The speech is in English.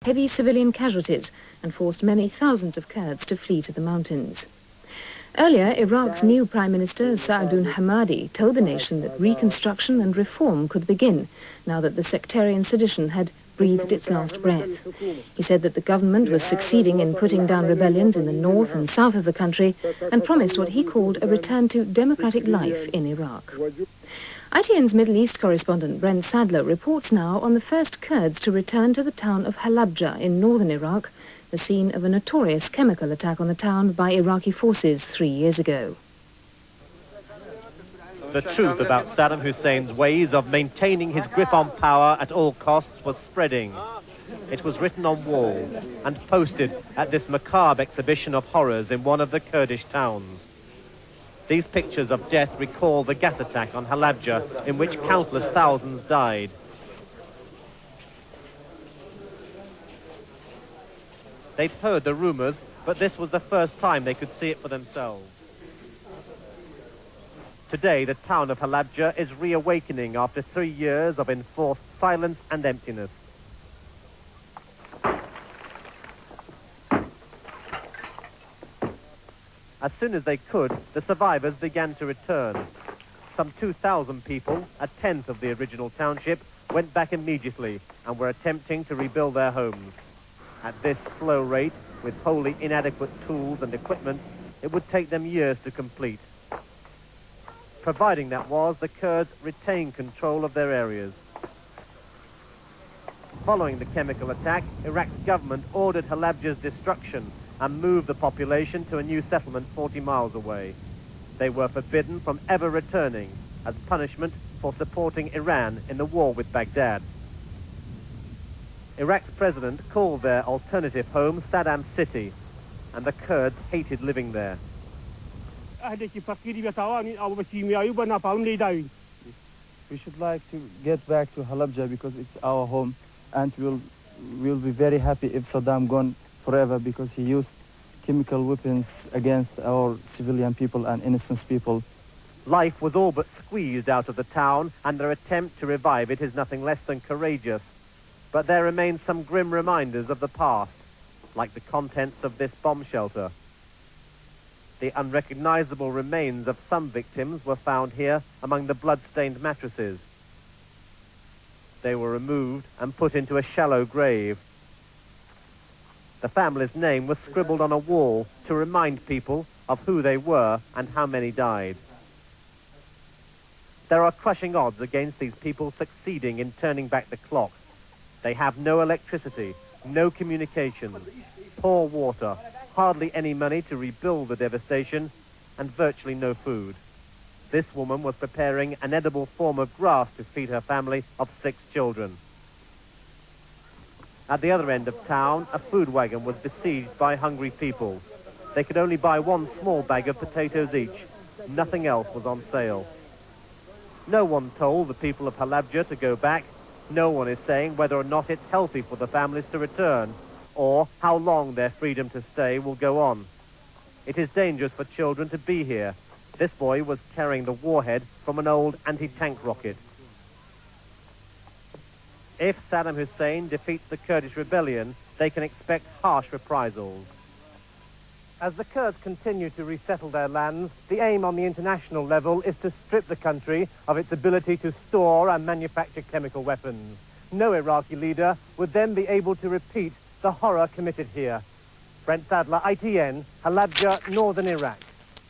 heavy civilian casualties and forced many thousands of Kurds to flee to the mountains. Earlier, Iraq's new Prime Minister, Saadun Hamadi, told the nation that reconstruction and reform could begin now that the sectarian sedition had breathed its last breath. He said that the government was succeeding in putting down rebellions in the north and south of the country and promised what he called a return to democratic life in Iraq. ITN's Middle East correspondent Brent Sadler reports now on the first Kurds to return to the town of Halabja in northern Iraq, the scene of a notorious chemical attack on the town by Iraqi forces 3 years ago. The truth about Saddam Hussein's ways of maintaining his grip on power at all costs was spreading. It was written on walls and posted at this macabre exhibition of horrors in one of the Kurdish towns. These pictures of death recall the gas attack on Halabja, in which countless thousands died. They'd heard the rumors, but this was the first time they could see it for themselves. Today, the town of Halabja is reawakening after 3 years of enforced silence and emptiness. As soon as they could, the survivors began to return. Some 2,000 people, a tenth of the original township, went back immediately and were attempting to rebuild their homes. At this slow rate, with wholly inadequate tools and equipment, it would take them years to complete. Providing that was, the Kurds retained control of their areas. Following the chemical attack, Iraq's government ordered Halabja's destruction and moved the population to a new settlement 40 miles away. They were forbidden from ever returning as punishment for supporting Iran in the war with Baghdad. Iraq's president called their alternative home Saddam City, and the Kurds hated living there. We should like to get back to Halabja because it's our home, and we'll be very happy if Saddam gone forever, because he used chemical weapons against our civilian people and innocent people. Life was all but squeezed out of the town, and their attempt to revive it is nothing less than courageous. But there remain some grim reminders of the past, like the contents of this bomb shelter. The unrecognizable remains of some victims were found here among the blood-stained mattresses. They were removed and put into a shallow grave. The family's name was scribbled on a wall to remind people of who they were and how many died. There are crushing odds against these people succeeding in turning back the clock. They have no electricity, no communication, poor water, hardly any money to rebuild the devastation, and virtually no food. This woman was preparing an edible form of grass to feed her family of 6 children. At the other end of town, a food wagon was besieged by hungry people. They could only buy 1 small bag of potatoes each. Nothing else was on sale. No one told the people of Halabja to go back. No one is saying whether or not it's healthy for the families to return, or how long their freedom to stay will go on. It is dangerous for children to be here. This boy was carrying the warhead from an old anti-tank rocket. If Saddam Hussein defeats the Kurdish rebellion, they can expect harsh reprisals. As the Kurds continue to resettle their lands, the aim on the international level is to strip the country of its ability to store and manufacture chemical weapons. No Iraqi leader would then be able to repeat the horror committed here. Brent Sadler, ITN, Halabja, northern Iraq.